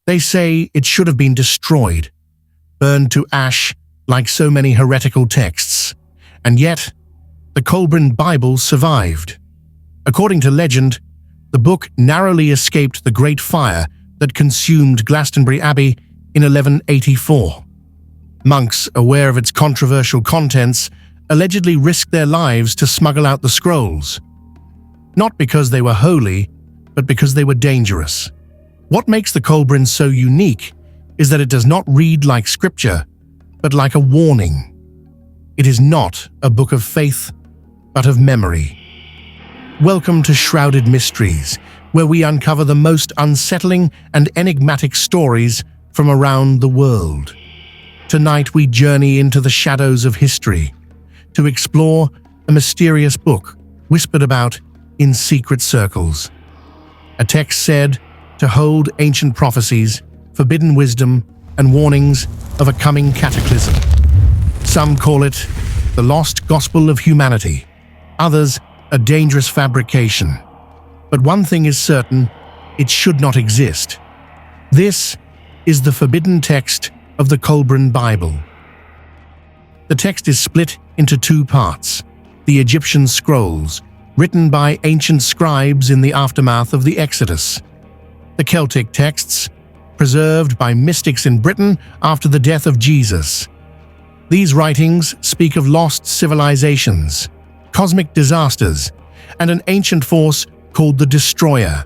They say it should have been destroyed, burned to ash like so many heretical texts. And yet, the Kolbrin Bible survived. According to legend, the book narrowly escaped the Great Fire that consumed Glastonbury Abbey in 1184. Monks, aware of its controversial contents, allegedly risked their lives to smuggle out the scrolls. Not because they were holy, but because they were dangerous. What makes the Kolbrin so unique is that it does not read like scripture, but like a warning. It is not a book of faith, but of memory. Welcome to Shrouded Mysteries, where we uncover the most unsettling and enigmatic stories from around the world. Tonight we journey into the shadows of history to explore a mysterious book whispered about in secret circles. A text said to hold ancient prophecies, forbidden wisdom, and warnings of a coming cataclysm. Some call it the lost gospel of humanity, others a dangerous fabrication. But one thing is certain, it should not exist. This is the forbidden text of the Kolbrin Bible. The text is split into two parts: the Egyptian scrolls, written by ancient scribes in the aftermath of the Exodus; the Celtic texts, preserved by mystics in Britain after the death of Jesus. These writings speak of lost civilizations, cosmic disasters, and an ancient force called the Destroyer,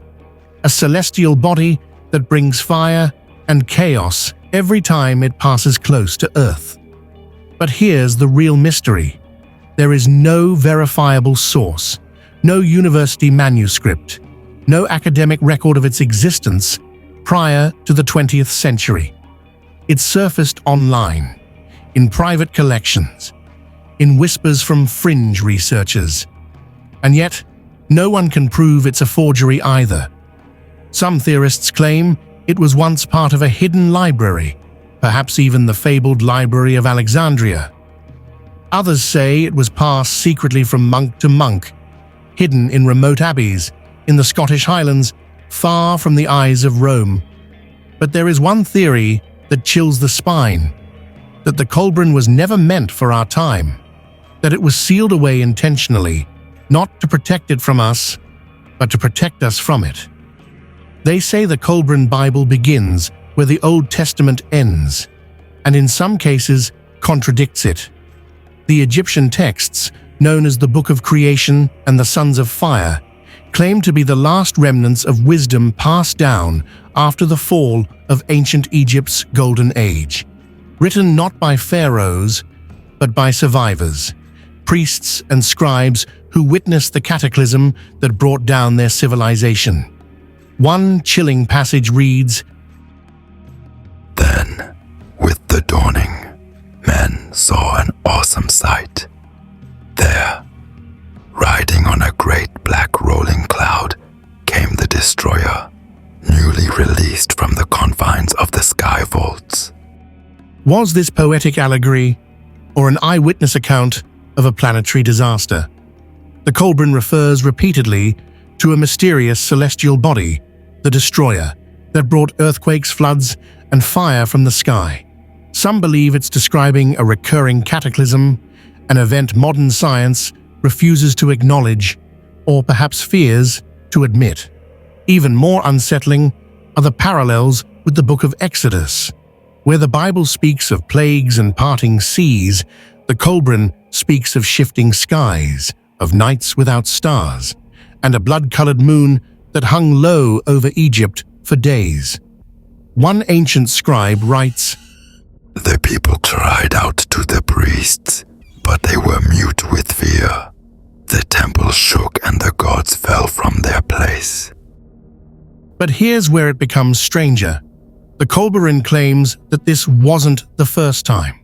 a celestial body that brings fire and chaos every time it passes close to Earth. But here's the real mystery. There is no verifiable source, no university manuscript, no academic record of its existence prior to the 20th century. It surfaced online, in private collections, in whispers from fringe researchers. And yet, no one can prove it's a forgery either. Some theorists claim it was once part of a hidden library, perhaps even the fabled Library of Alexandria. Others say it was passed secretly from monk to monk, hidden in remote abbeys in the Scottish Highlands, far from the eyes of Rome. But there is one theory that chills the spine: that the Kolbrin was never meant for our time, that it was sealed away intentionally, not to protect it from us, but to protect us from it. They say the Kolbrin Bible begins where the Old Testament ends, and in some cases contradicts it. The Egyptian texts, known as the Book of Creation and the Sons of Fire, claim to be the last remnants of wisdom passed down after the fall of ancient Egypt's Golden Age, written not by pharaohs, but by survivors, priests and scribes who witnessed the cataclysm that brought down their civilization. One chilling passage reads, "Then, with the dawning, men saw an awesome sight. There, riding on a great black rolling cloud, came the Destroyer, newly released from the confines of the sky vaults." Was this poetic allegory or an eyewitness account of a planetary disaster? The Kolbrin refers repeatedly to a mysterious celestial body, the Destroyer, that brought earthquakes, floods, and fire from the sky. Some believe it's describing a recurring cataclysm, an event modern science refuses to acknowledge, or perhaps fears to admit. Even more unsettling are the parallels with the Book of Exodus. Where the Bible speaks of plagues and parting seas, the Kolbrin speaks of shifting skies, of nights without stars, and a blood-colored moon that hung low over Egypt for days. One ancient scribe writes, "The people cried out to the priests, but they were mute with fear. The temple shook and the gods fell from their place." But here's where it becomes stranger. The Kolbrin claims that this wasn't the first time,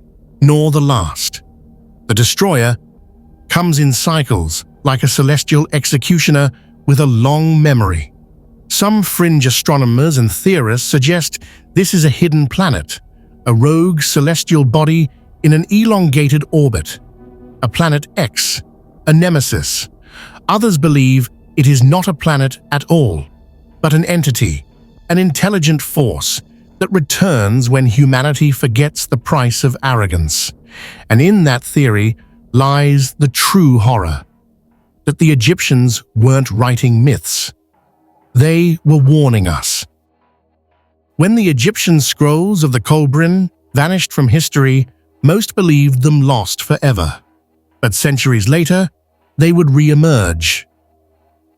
nor the last. The Destroyer comes in cycles, like a celestial executioner with a long memory. Some fringe astronomers and theorists suggest this is a hidden planet, a rogue celestial body in an elongated orbit, a planet X, a nemesis. Others believe it is not a planet at all, but an entity, an intelligent force that returns when humanity forgets the price of arrogance. And in that theory lies the true horror, that the Egyptians weren't writing myths. They were warning us. When the Egyptian scrolls of the Kolbrin vanished from history, most believed them lost forever. But centuries later, they would re-emerge.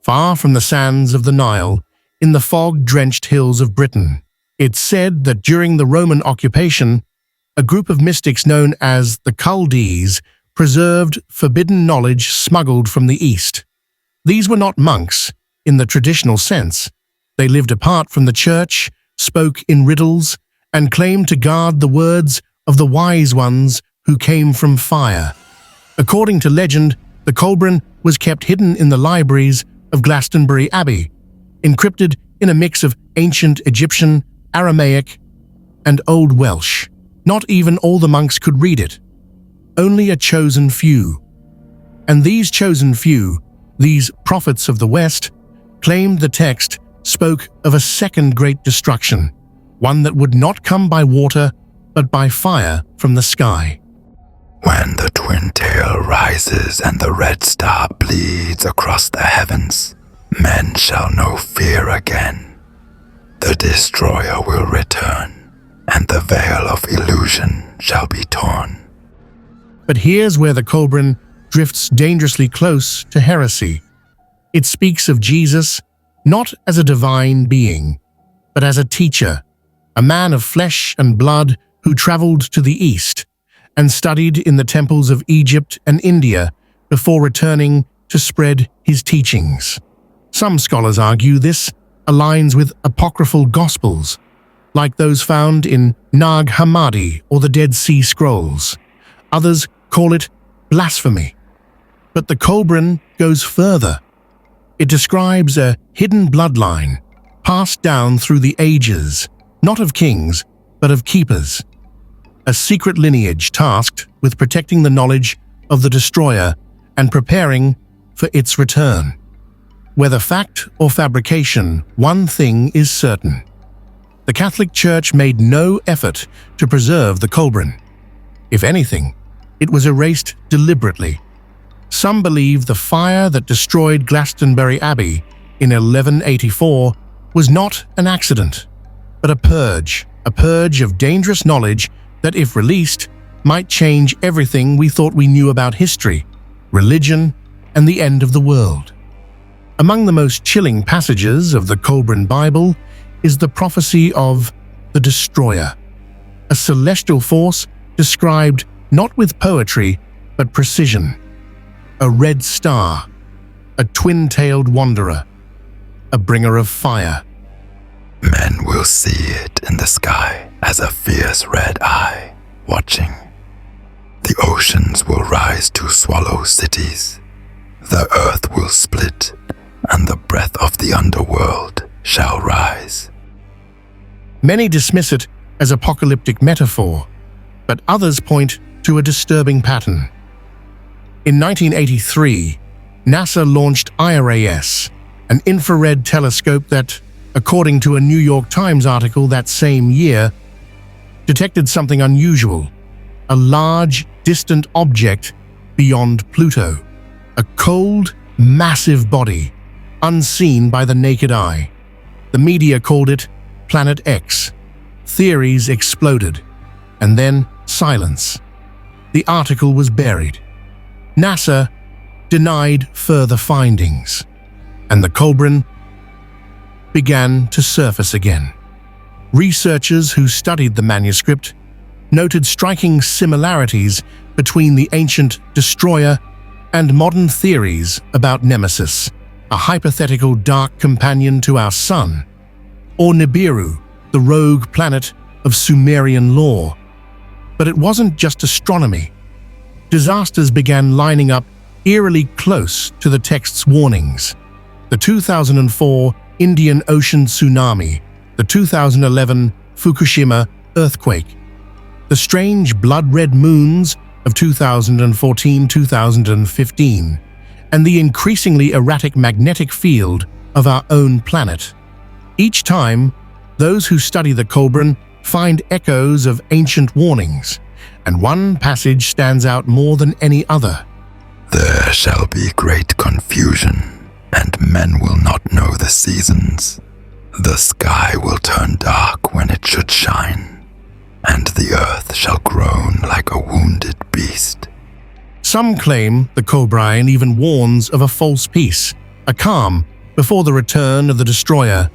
Far from the sands of the Nile, in the fog-drenched hills of Britain, it's said that during the Roman occupation, a group of mystics known as the Chaldees preserved forbidden knowledge smuggled from the East. These were not monks in the traditional sense. They lived apart from the church, spoke in riddles, and claimed to guard the words of the wise ones who came from fire. According to legend, the Kolbrin was kept hidden in the libraries of Glastonbury Abbey, encrypted in a mix of ancient Egyptian, Aramaic, and Old Welsh. Not even all the monks could read it. Only a chosen few. And these chosen few, these prophets of the West, claimed the text spoke of a second great destruction, one that would not come by water, but by fire from the sky. When the twin tail rises and the red star bleeds across the heavens, men shall know fear again. The destroyer will return, and the veil of illusion shall be torn. But here's where the Kolbrin drifts dangerously close to heresy. It speaks of Jesus not as a divine being, but as a teacher, a man of flesh and blood who traveled to the East and studied in the temples of Egypt and India before returning to spread his teachings. Some scholars argue this aligns with apocryphal gospels, like those found in Nag Hammadi or the Dead Sea Scrolls. Others call it blasphemy. But the Kolbrin goes further. It describes a hidden bloodline passed down through the ages, not of kings, but of keepers. A secret lineage tasked with protecting the knowledge of the destroyer and preparing for its return. Whether fact or fabrication, one thing is certain. The Catholic Church made no effort to preserve the Kolbrin. If anything, it was erased deliberately. Some believe the fire that destroyed Glastonbury Abbey in 1184 was not an accident, but a purge of dangerous knowledge that, if released, might change everything we thought we knew about history, religion, and the end of the world. Among the most chilling passages of the Kolbrin Bible is the prophecy of the Destroyer, a celestial force described not with poetry but precision. A red star, a twin-tailed wanderer, a bringer of fire. Men will see it in the sky as a fierce red eye, watching. The oceans will rise to swallow cities. The earth will split, and the breath of the underworld shall rise. Many dismiss it as apocalyptic metaphor, but others point to a disturbing pattern. In 1983, NASA launched IRAS, an infrared telescope that, according to a New York Times article that same year, detected something unusual: a large, distant object beyond Pluto, a cold, massive body, unseen by the naked eye. The media called it Planet X. Theories exploded, and then silence. The article was buried. NASA denied further findings, and the Kolbrin began to surface again. Researchers who studied the manuscript noted striking similarities between the ancient destroyer and modern theories about Nemesis, a hypothetical dark companion to our sun, or Nibiru, the rogue planet of Sumerian lore. But it wasn't just astronomy. Disasters began lining up eerily close to the text's warnings. The 2004 Indian Ocean tsunami, the 2011 Fukushima earthquake, the strange blood-red moons of 2014-2015, and the increasingly erratic magnetic field of our own planet. Each time, those who study the Kolbrin find echoes of ancient warnings, and one passage stands out more than any other. There shall be great confusion, and men will not know the seasons. The sky will turn dark when it should shine, and the earth shall groan like a wounded beast. Some claim the Kolbrin even warns of a false peace, a calm before the return of the destroyer,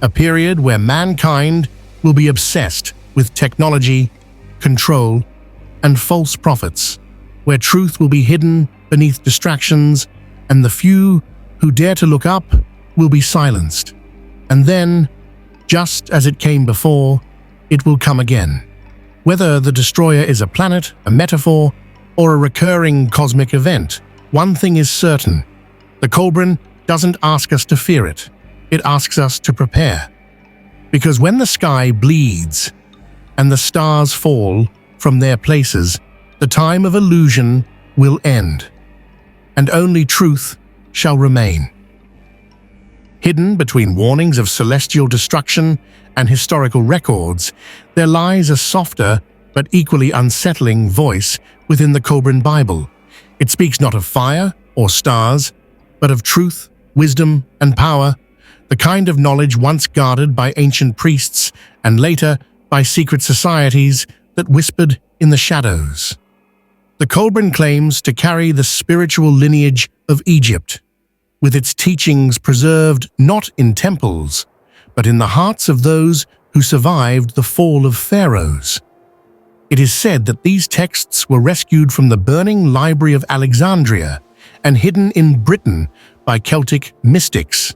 a period where mankind will be obsessed with technology, control, and false prophets, where truth will be hidden beneath distractions, and the few who dare to look up will be silenced. And then, just as it came before, it will come again. Whether the destroyer is a planet, a metaphor, or a recurring cosmic event, one thing is certain: the Kolbrin doesn't ask us to fear it. It asks us to prepare. Because when the sky bleeds and the stars fall from their places, the time of illusion will end, and only truth shall remain. Hidden between warnings of celestial destruction and historical records, there lies a softer but equally unsettling voice within the Kolbrin Bible. It speaks not of fire or stars, but of truth, wisdom, and power, the kind of knowledge once guarded by ancient priests and later by secret societies that whispered in the shadows. The Kolbrin claims to carry the spiritual lineage of Egypt, with its teachings preserved not in temples, but in the hearts of those who survived the fall of pharaohs. It is said that these texts were rescued from the burning library of Alexandria and hidden in Britain by Celtic mystics.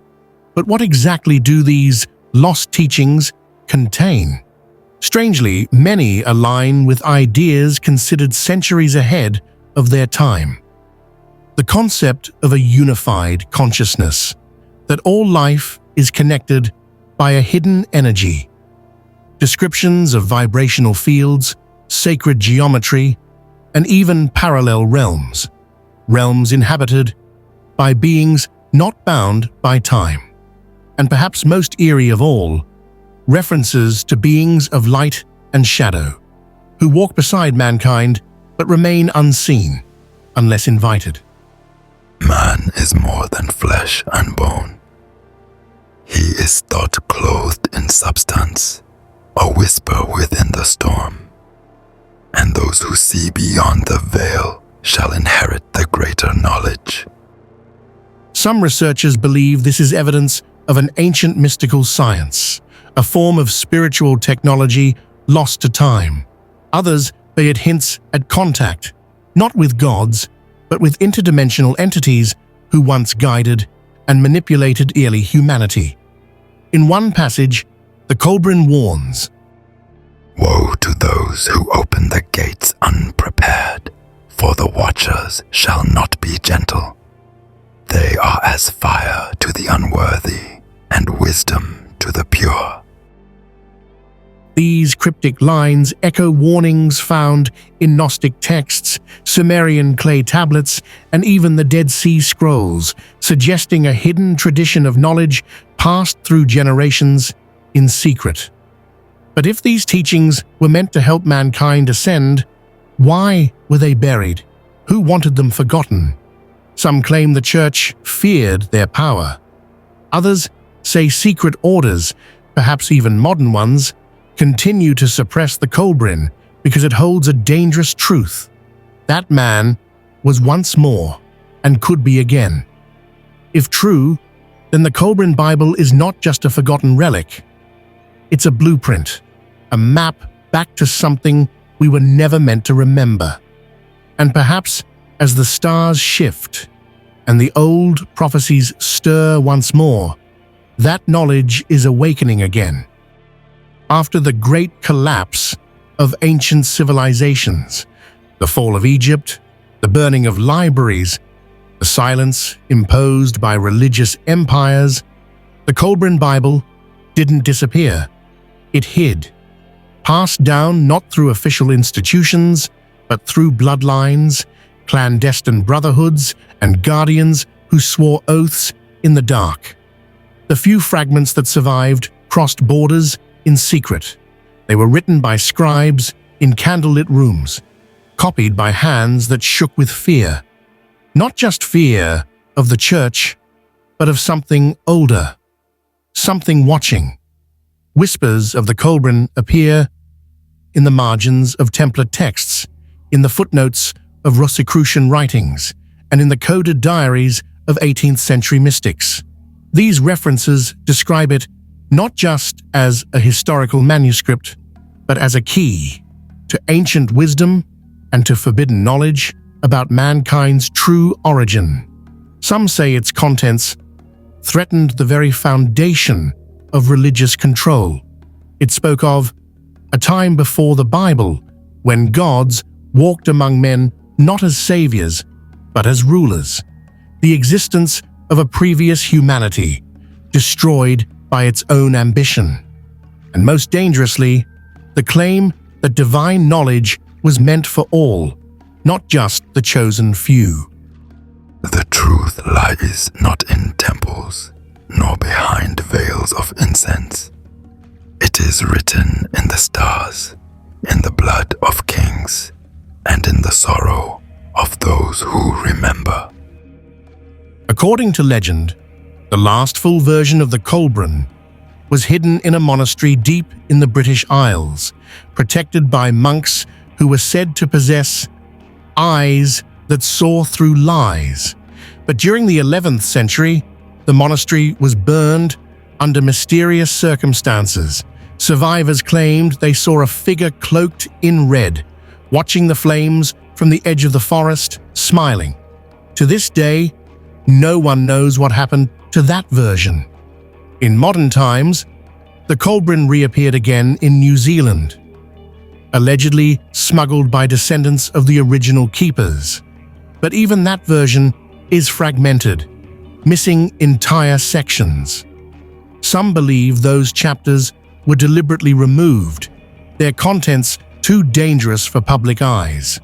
But what exactly do these lost teachings contain? Strangely, many align with ideas considered centuries ahead of their time. The concept of a unified consciousness, that all life is connected by a hidden energy. Descriptions of vibrational fields, sacred geometry, and even parallel realms, realms inhabited by beings not bound by time. And perhaps most eerie of all, references to beings of light and shadow, who walk beside mankind but remain unseen unless invited. Man is more than flesh and bone. He is thought clothed in substance, a whisper within the storm. And those who see beyond the veil shall inherit the greater knowledge. Some researchers believe this is evidence of an ancient mystical science, a form of spiritual technology lost to time. Others say it hints at contact, not with gods, but with interdimensional entities who once guided and manipulated early humanity. In one passage, the Kolbrin warns, Woe to those who open the gates unprepared, for the watchers shall not be gentle. They are as fire to the unworthy, and wisdom to the pure. These cryptic lines echo warnings found in Gnostic texts, Sumerian clay tablets, and even the Dead Sea Scrolls, suggesting a hidden tradition of knowledge passed through generations in secret. But if these teachings were meant to help mankind ascend, why were they buried? Who wanted them forgotten? Some claim the Church feared their power. Others say secret orders, perhaps even modern ones, continue to suppress the Kolbrin because it holds a dangerous truth. That man was once more and could be again. If true, then the Kolbrin Bible is not just a forgotten relic. It's a blueprint, a map back to something we were never meant to remember. And perhaps as the stars shift and the old prophecies stir once more, that knowledge is awakening again. After the great collapse of ancient civilizations, the fall of Egypt, the burning of libraries, the silence imposed by religious empires, the Kolbrin Bible didn't disappear. It hid, passed down not through official institutions, but through bloodlines, clandestine brotherhoods, and guardians who swore oaths in the dark. The few fragments that survived crossed borders in secret, They were written by scribes in candlelit rooms, copied by hands that shook with fear. Not just fear of the church, but of something older, something watching. Whispers of the Kolbrin appear in the margins of Templar texts, in the footnotes of Rosicrucian writings, and in the coded diaries of 18th century mystics. These references describe it not just as a historical manuscript, but as a key to ancient wisdom and to forbidden knowledge about mankind's true origin. Some say its contents threatened the very foundation of religious control. It spoke of a time before the Bible when gods walked among men not as saviors, but as rulers. The existence of a previous humanity destroyed by its own ambition. And most dangerously, the claim that divine knowledge was meant for all, not just the chosen few. The truth lies not in temples, nor behind veils of incense. It is written in the stars, in the blood of kings, and in the sorrow of those who remember. According to legend, the last full version of the Kolbrin was hidden in a monastery deep in the British Isles, protected by monks who were said to possess eyes that saw through lies. But during the 11th century, the monastery was burned under mysterious circumstances. Survivors claimed they saw a figure cloaked in red, watching the flames from the edge of the forest, smiling. To this day, no one knows what happened to that version. In modern times, the Kolbrin reappeared again in New Zealand, allegedly smuggled by descendants of the original keepers. But even that version is fragmented, missing entire sections. Some believe those chapters were deliberately removed, their contents too dangerous for public eyes.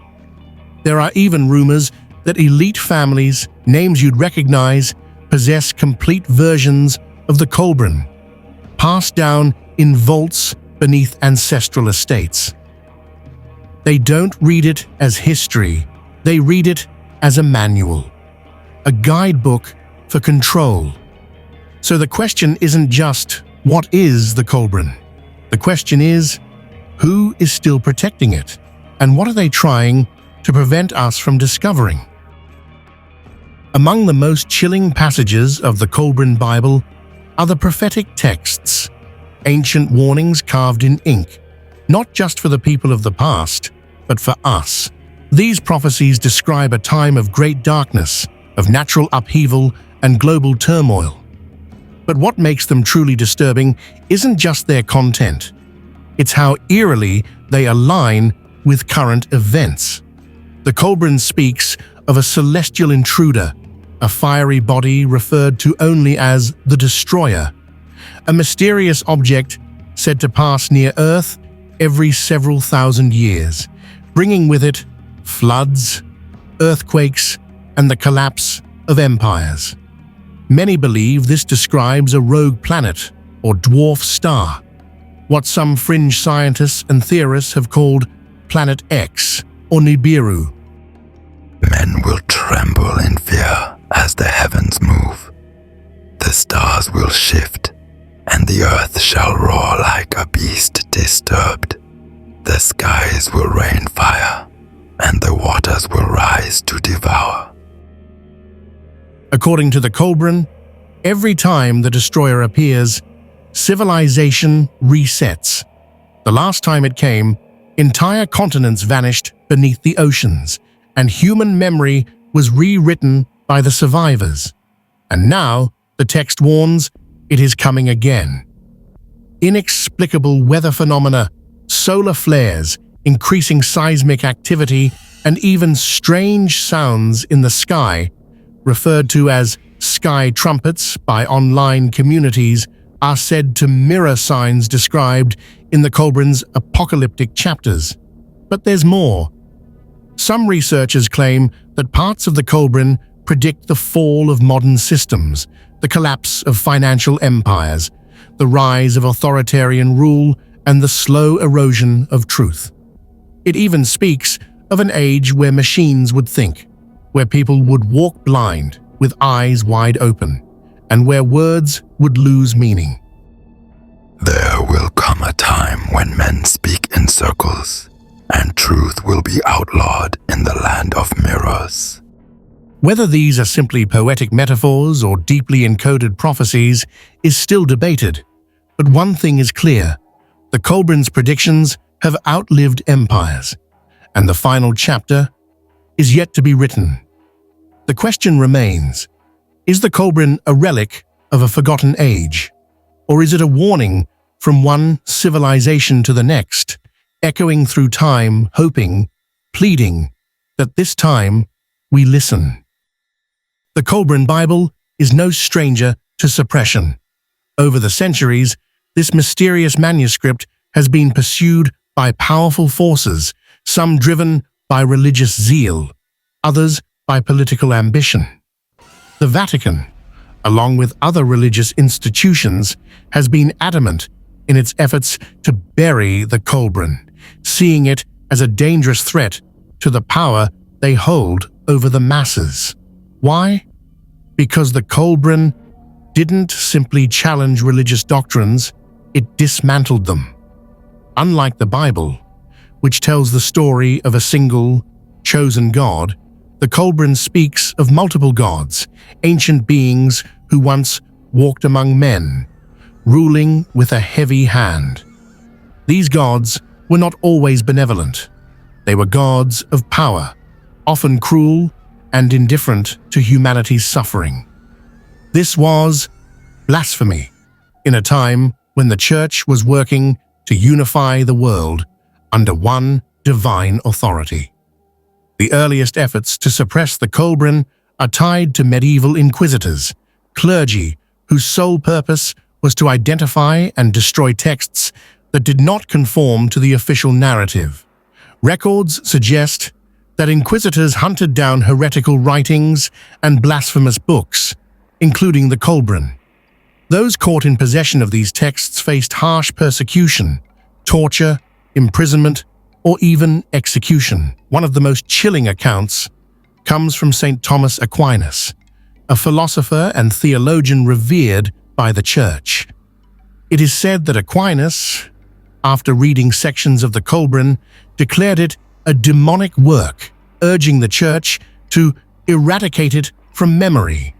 There are even rumors that elite families, names you'd recognize, possess complete versions of the Kolbrin, passed down in vaults beneath ancestral estates. They don't read it as history, they read it as a manual, a guidebook for control. So the question isn't just, what is the Kolbrin? The question is, who is still protecting it? And what are they trying to prevent us from discovering? Among the most chilling passages of the Kolbrin Bible are the prophetic texts, ancient warnings carved in ink, not just for the people of the past, but for us. These prophecies describe a time of great darkness, of natural upheaval and global turmoil. But what makes them truly disturbing isn't just their content. It's how eerily they align with current events. The Kolbrin speaks of a celestial intruder, a fiery body referred to only as the Destroyer, a mysterious object said to pass near Earth every several thousand years, bringing with it floods, earthquakes, and the collapse of empires. Many believe this describes a rogue planet or dwarf star, what some fringe scientists and theorists have called Planet X or Nibiru. Men will tremble in fear as the heavens move. The stars will shift, and the earth shall roar like a beast disturbed. The skies will rain fire, and the waters will rise to devour. According to the Kolbrin, every time the Destroyer appears, civilization resets. The last time it came, entire continents vanished beneath the oceans, and human memory was rewritten by the survivors. And now, the text warns, it is coming again. Inexplicable weather phenomena, solar flares, increasing seismic activity, and even strange sounds in the sky, referred to as sky trumpets by online communities, are said to mirror signs described in the Kolbrin's apocalyptic chapters. But there's more. Some researchers claim that parts of the Kolbrin predict the fall of modern systems, the collapse of financial empires, the rise of authoritarian rule, and the slow erosion of truth. It even speaks of an age where machines would think, where people would walk blind with eyes wide open, and where words would lose meaning. There will come a time when men speak in circles, and truth will be outlawed in the land of mirrors. Whether these are simply poetic metaphors or deeply encoded prophecies is still debated, but one thing is clear: the Kolbrin's predictions have outlived empires, and the final chapter is yet to be written. The question remains: is the Kolbrin a relic of a forgotten age, or is it a warning from one civilization to the next, echoing through time, hoping, pleading that this time we listen? The Kolbrin Bible is no stranger to suppression. Over the centuries, this mysterious manuscript has been pursued by powerful forces, some driven by religious zeal, others by political ambition. The Vatican, along with other religious institutions, has been adamant in its efforts to bury the Kolbrin, seeing it as a dangerous threat to the power they hold over the masses. Why? Because the Kolbrin didn't simply challenge religious doctrines, it dismantled them. Unlike the Bible, which tells the story of a single, chosen God, the Kolbrin speaks of multiple gods, ancient beings who once walked among men, ruling with a heavy hand. These gods were not always benevolent. They were gods of power, often cruel and indifferent to humanity's suffering. This was blasphemy in a time when the Church was working to unify the world under one divine authority. The earliest efforts to suppress the Kolbrin are tied to medieval inquisitors, clergy whose sole purpose was to identify and destroy texts that did not conform to the official narrative. Records suggest that inquisitors hunted down heretical writings and blasphemous books, including the Kolbrin. Those caught in possession of these texts faced harsh persecution, torture, imprisonment, or even execution. One of the most chilling accounts comes from St. Thomas Aquinas, a philosopher and theologian revered by the Church. It is said that Aquinas, after reading sections of the Kolbrin, declared it a demonic work, urging the Church to eradicate it from memory.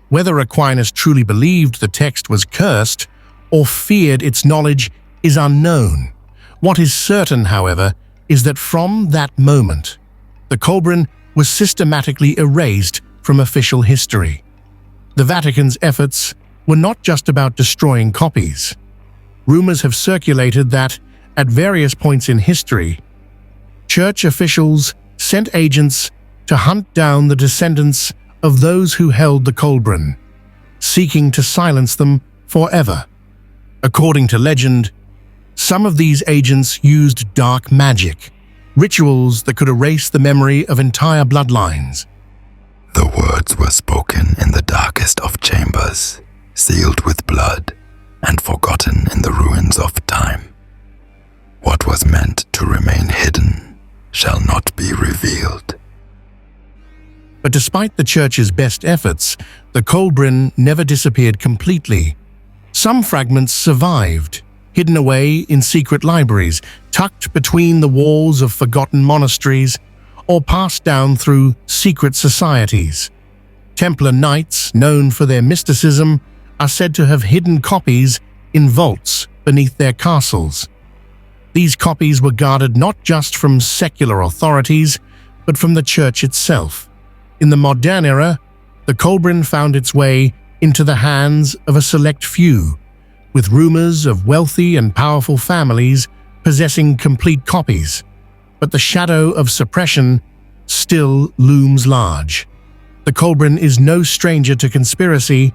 Whether Aquinas truly believed the text was cursed or feared its knowledge is unknown. What is certain, however, is that from that moment, the Kolbrin was systematically erased from official history. The Vatican's efforts were not just about destroying copies. Rumors have circulated that, at various points in history, Church officials sent agents to hunt down the descendants of those who held the Kolbrin, seeking to silence them forever. According to legend, some of these agents used dark magic, rituals that could erase the memory of entire bloodlines. The words were spoken in the darkest of chambers, sealed with blood, and forgotten in the ruins of time. What was meant to remain hidden shall not be revealed. But despite the Church's best efforts, the Kolbrin never disappeared completely. Some fragments survived, hidden away in secret libraries, tucked between the walls of forgotten monasteries, or passed down through secret societies. Templar knights, known for their mysticism, are said to have hidden copies in vaults beneath their castles. These copies were guarded not just from secular authorities, but from the Church itself. In the modern era, the Kolbrin found its way into the hands of a select few, with rumors of wealthy and powerful families possessing complete copies. But the shadow of suppression still looms large. The Kolbrin is no stranger to conspiracy,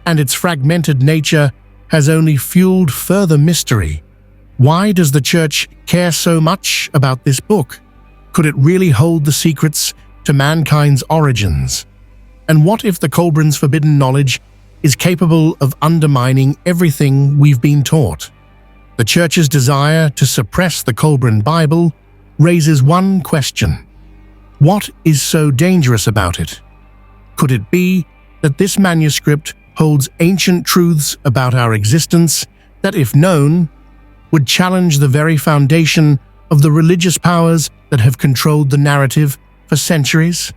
and its fragmented nature has only fueled further mystery. Why does the Church care so much about this book? Could it really hold the secrets to mankind's origins? And what if the Kolbrin's forbidden knowledge is capable of undermining everything we've been taught? The Church's desire to suppress the Kolbrin Bible raises one question. What is so dangerous about it? Could it be that this manuscript holds ancient truths about our existence that, if known, would challenge the very foundation of the religious powers that have controlled the narrative for centuries?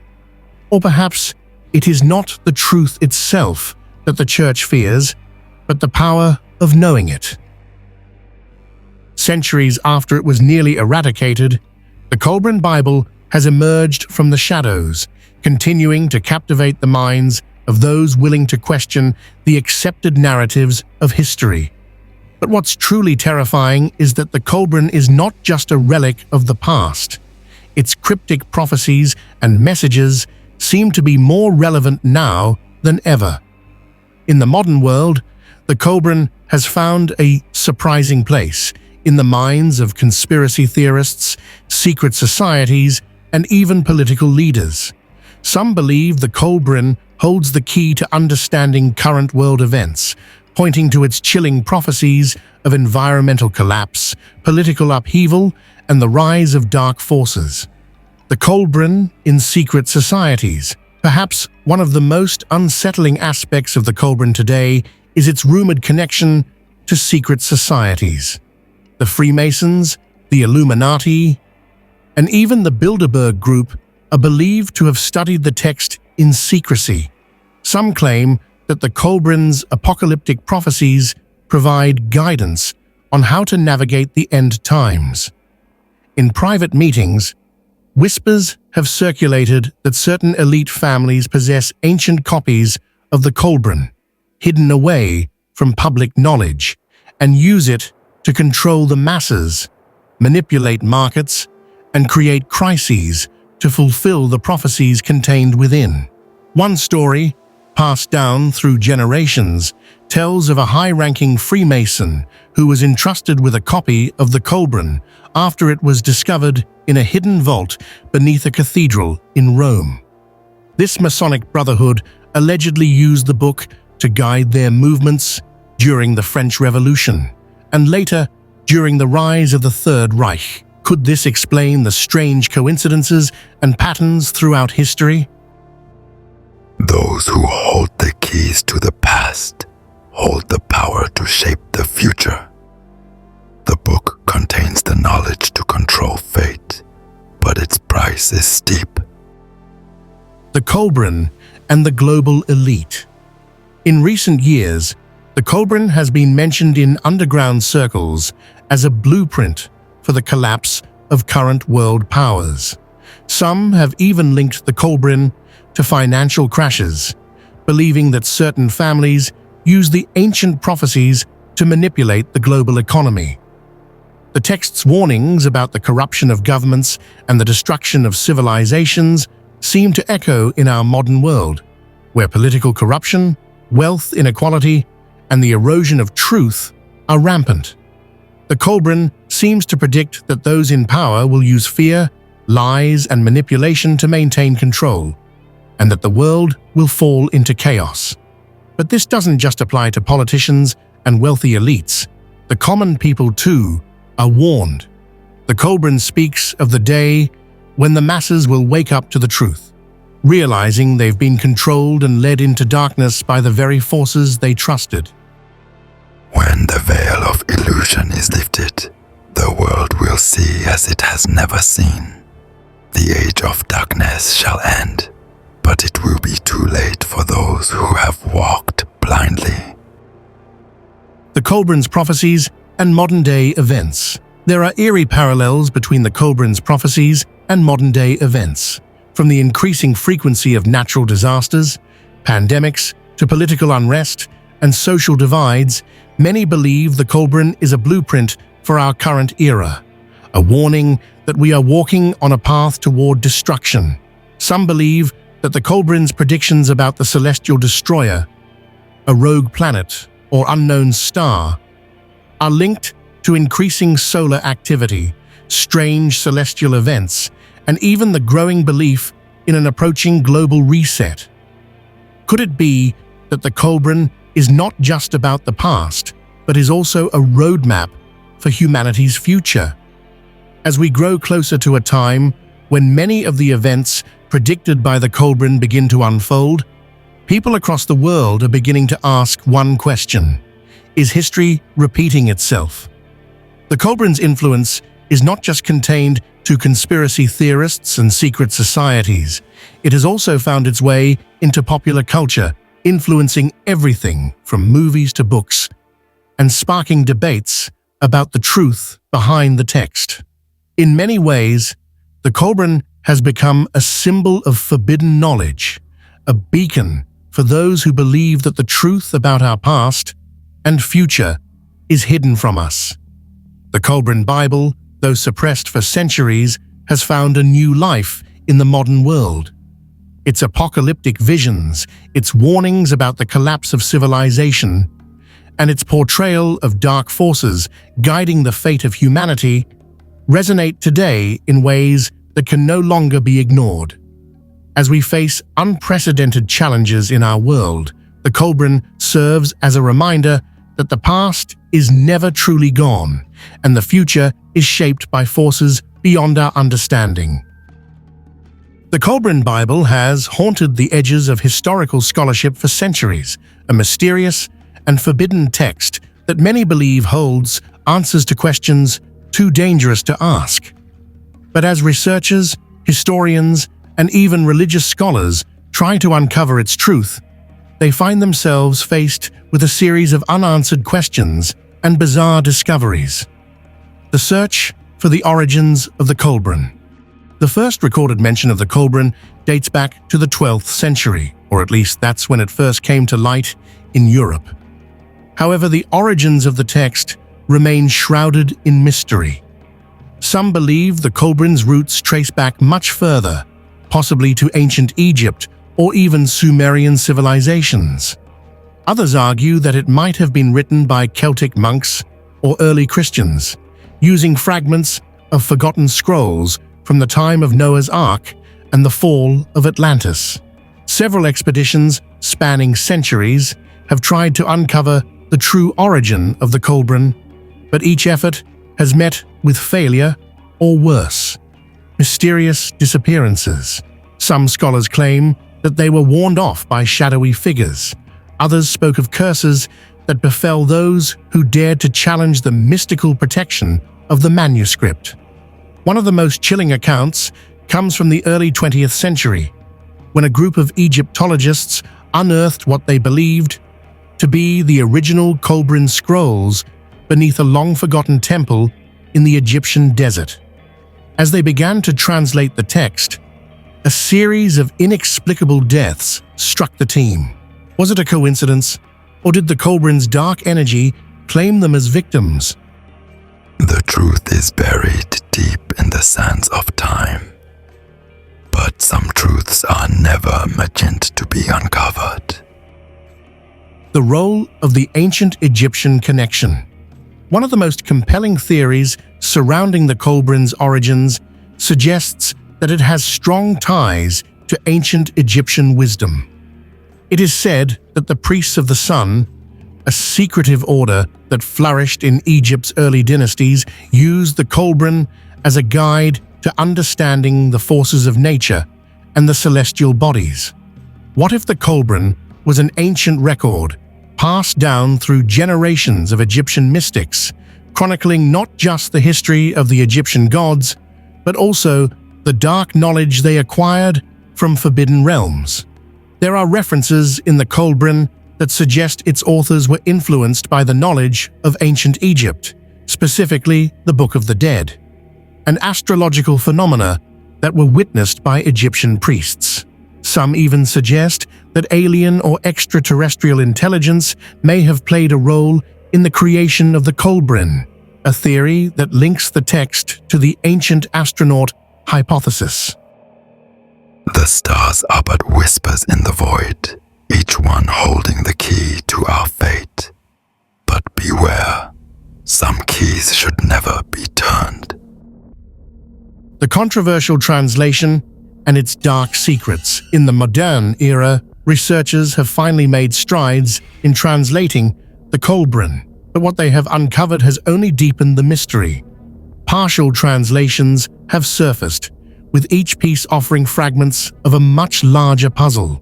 Or perhaps it is not the truth itself that the Church fears, but the power of knowing it. Centuries after it was nearly eradicated, the Kolbrin Bible has emerged from the shadows, continuing to captivate the minds of those willing to question the accepted narratives of history. But what's truly terrifying is that the Kolbrin is not just a relic of the past. Its cryptic prophecies and messages seem to be more relevant now than ever. In the modern world, the Kolbrin has found a surprising place in the minds of conspiracy theorists, secret societies, and even political leaders. Some believe the Kolbrin holds the key to understanding current world events, pointing to its chilling prophecies of environmental collapse, political upheaval, and the rise of dark forces. The Kolbrin in secret societies. Perhaps one of the most unsettling aspects of the Kolbrin today is its rumored connection to secret societies. The Freemasons, the Illuminati, and even the Bilderberg Group are believed to have studied the text in secrecy. Some claim that the Kolbrin's apocalyptic prophecies provide guidance on how to navigate the end times. In private meetings, whispers have circulated that certain elite families possess ancient copies of the Kolbrin, hidden away from public knowledge, and use it to control the masses, manipulate markets, and create crises to fulfill the prophecies contained within. One story, passed down through generations, tells of a high-ranking Freemason who was entrusted with a copy of the Kolbrin after it was discovered in a hidden vault beneath a cathedral in Rome. This Masonic brotherhood allegedly used the book to guide their movements during the French Revolution, and later during the rise of the Third Reich. Could this explain the strange coincidences and patterns throughout history? Those who hold the keys to the past hold the power to shape the future. The book contains the knowledge to control fate, but its price is steep. The Kolbrin and the global elite. In recent years, the Kolbrin has been mentioned in underground circles as a blueprint for the collapse of current world powers. Some have even linked the Kolbrin to financial crashes, believing that certain families use the ancient prophecies to manipulate the global economy. The text's warnings about the corruption of governments and the destruction of civilizations seem to echo in our modern world, where political corruption, wealth inequality, and the erosion of truth are rampant. The Kolbrin seems to predict that those in power will use fear, lies, and manipulation to maintain control, and that the world will fall into chaos. But this doesn't just apply to politicians and wealthy elites. The common people, too, are warned. The Kolbrin speaks of the day when the masses will wake up to the truth, realizing they've been controlled and led into darkness by the very forces they trusted. When the veil of illusion is lifted, the world will see as it has never seen. The age of darkness shall end, but it will be too late for those who have walked blindly. The Kolbrin's prophecies and modern-day events. There are eerie parallels between the Kolbrin's prophecies and modern-day events, from the increasing frequency of natural disasters, pandemics, to political unrest and social divides. Many believe the Kolbrin is a blueprint for our current era, a warning that we are walking on a path toward destruction. Some believe that the Kolbrin's predictions about the celestial destroyer, a rogue planet or unknown star, are linked to increasing solar activity, strange celestial events, and even the growing belief in an approaching global reset. Could it be that the Kolbrin is not just about the past, but is also a roadmap for humanity's future. As we grow closer to a time when many of the events predicted by the Kolbrin begin to unfold, people across the world are beginning to ask one question: is history repeating itself? The Kolbrin's influence is not just contained to conspiracy theorists and secret societies. It has also found its way into popular culture, influencing everything from movies to books, and sparking debates about the truth behind the text. In many ways, the Kolbrin has become a symbol of forbidden knowledge, a beacon for those who believe that the truth about our past and future is hidden from us. The Kolbrin Bible, though suppressed for centuries, has found a new life in the modern world. Its apocalyptic visions, its warnings about the collapse of civilization, and its portrayal of dark forces guiding the fate of humanity resonate today in ways that can no longer be ignored. As we face unprecedented challenges in our world, the Kolbrin serves as a reminder that the past is never truly gone, and the future is shaped by forces beyond our understanding. The Kolbrin Bible has haunted the edges of historical scholarship for centuries, a mysterious and forbidden text that many believe holds answers to questions too dangerous to ask. But as researchers, historians, and even religious scholars try to uncover its truth, they find themselves faced with a series of unanswered questions and bizarre discoveries. The search for the origins of the Kolbrin. The first recorded mention of the Kolbrin dates back to the 12th century, or at least that's when it first came to light in Europe. However, the origins of the text remain shrouded in mystery. Some believe the Kolbrin's roots trace back much further, possibly to ancient Egypt or even Sumerian civilizations. Others argue that it might have been written by Celtic monks or early Christians, using fragments of forgotten scrolls from the time of Noah's Ark and the fall of Atlantis. Several expeditions spanning centuries have tried to uncover the true origin of the Kolbrin, but each effort has met with failure or worse, mysterious disappearances. Some scholars claim that they were warned off by shadowy figures. Others spoke of curses that befell those who dared to challenge the mystical protection of the manuscript. One of the most chilling accounts comes from the early 20th century, when a group of Egyptologists unearthed what they believed to be the original Kolbrin scrolls beneath a long-forgotten temple in the Egyptian desert. As they began to translate the text, a series of inexplicable deaths struck the team. Was it a coincidence, or did the Kolbrin's dark energy claim them as victims? The truth is buried deep in the sands of time, but some truths are never meant to be uncovered. The role of the ancient Egyptian connection. One of the most compelling theories surrounding the Kolbrin's origins suggests that it has strong ties to ancient Egyptian wisdom. It is said that the priests of the sun, a secretive order that flourished in Egypt's early dynasties, used the Kolbrin as a guide to understanding the forces of nature and the celestial bodies. What if the Kolbrin was an ancient record passed down through generations of Egyptian mystics, chronicling not just the history of the Egyptian gods, but also the dark knowledge they acquired from forbidden realms? There are references in the Kolbrin that suggest its authors were influenced by the knowledge of ancient Egypt, specifically the Book of the Dead, and astrological phenomena that were witnessed by Egyptian priests. Some even suggest that alien or extraterrestrial intelligence may have played a role in the creation of the Kolbrin, a theory that links the text to the ancient astronaut hypothesis. The stars are but whispers in the void, each one holding the key to our fate. But beware, some keys should never be turned. The controversial translation and its dark secrets. In the modern era, researchers have finally made strides in translating the Kolbrin. but what they have uncovered has only deepened the mystery. Partial translations have surfaced, with each piece offering fragments of a much larger puzzle.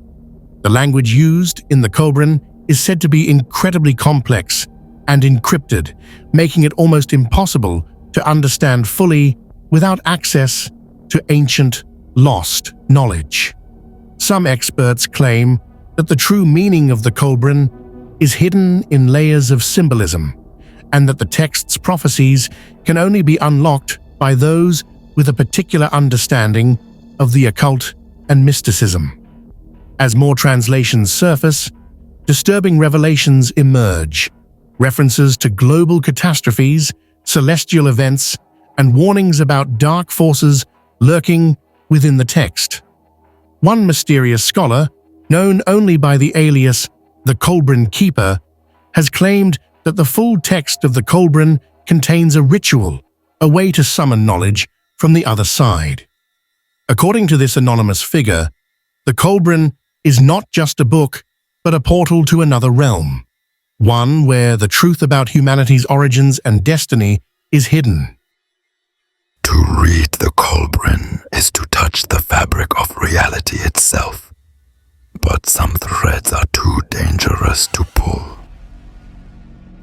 The language used in the Kolbrin is said to be incredibly complex and encrypted, making it almost impossible to understand fully without access to ancient, lost knowledge. Some experts claim that the true meaning of the Kolbrin is hidden in layers of symbolism, and that the text's prophecies can only be unlocked by those with a particular understanding of the occult and mysticism. As more translations surface, disturbing revelations emerge, references to global catastrophes, celestial events, and warnings about dark forces lurking within the text. One mysterious scholar, known only by the alias the Kolbrin Keeper, has claimed that the full text of the Kolbrin contains a ritual, a way to summon knowledge from the other side. According to this anonymous figure, the Kolbrin is not just a book, but a portal to another realm, one where the truth about humanity's origins and destiny is hidden. To read the Kolbrin is to touch the fabric of reality itself, but some threads are too dangerous to pull.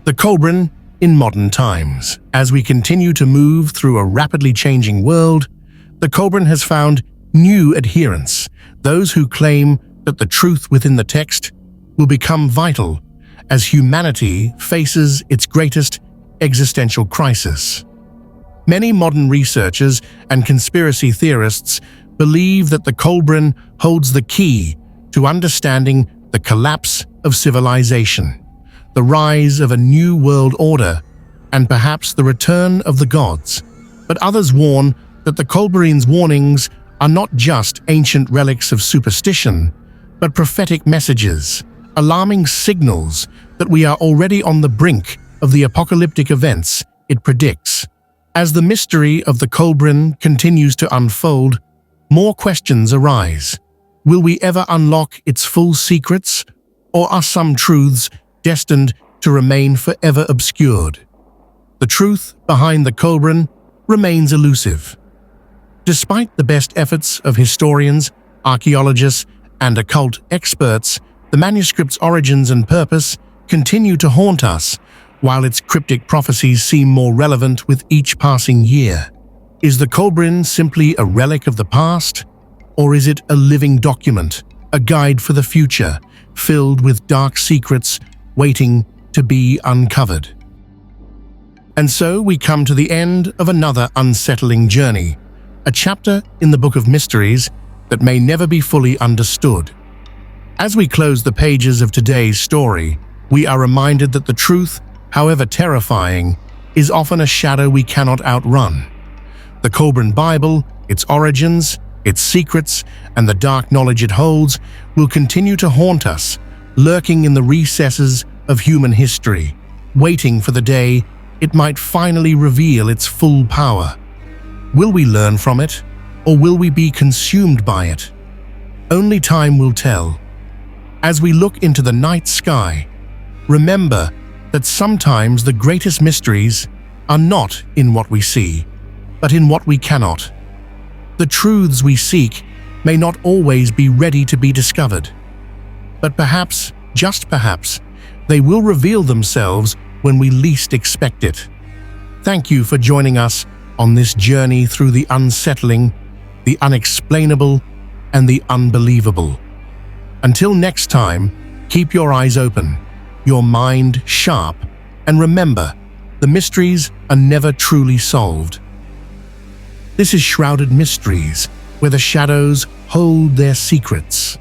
The Kolbrin in modern times. As we continue to move through a rapidly changing world, the Kolbrin has found new adherents, those who claim that the truth within the text will become vital as humanity faces its greatest existential crisis. Many modern researchers and conspiracy theorists believe that the Kolbrin holds the key to understanding the collapse of civilization, the rise of a new world order, and perhaps the return of the gods. But others warn that the Kolbrin's warnings are not just ancient relics of superstition, but prophetic messages, alarming signals that we are already on the brink of the apocalyptic events it predicts. As the mystery of the Kolbrin continues to unfold, more questions arise. Will we ever unlock its full secrets, or are some truths destined to remain forever obscured? The truth behind the Kolbrin remains elusive. Despite the best efforts of historians, archaeologists, and occult experts, the manuscript's origins and purpose continue to haunt us, while its cryptic prophecies seem more relevant with each passing year. Is the Kolbrin simply a relic of the past, or is it a living document, a guide for the future, filled with dark secrets waiting to be uncovered? And so we come to the end of another unsettling journey, a chapter in the Book of Mysteries that may never be fully understood. As we close the pages of today's story, we are reminded that the truth, however terrifying, is often a shadow we cannot outrun. The Kolbrin Bible, its origins, its secrets, and the dark knowledge it holds will continue to haunt us, lurking in the recesses of human history, waiting for the day it might finally reveal its full power. Will we learn from it, or will we be consumed by it? Only time will tell. As we look into the night sky, remember that sometimes the greatest mysteries are not in what we see, but in what we cannot. The truths we seek may not always be ready to be discovered, but perhaps, just perhaps, they will reveal themselves when we least expect it. Thank you for joining us on this journey through the unsettling, the unexplainable, and the unbelievable. Until next time, keep your eyes open, your mind sharp, and remember, the mysteries are never truly solved. This is Shrouded Mysteries, where the shadows hold their secrets.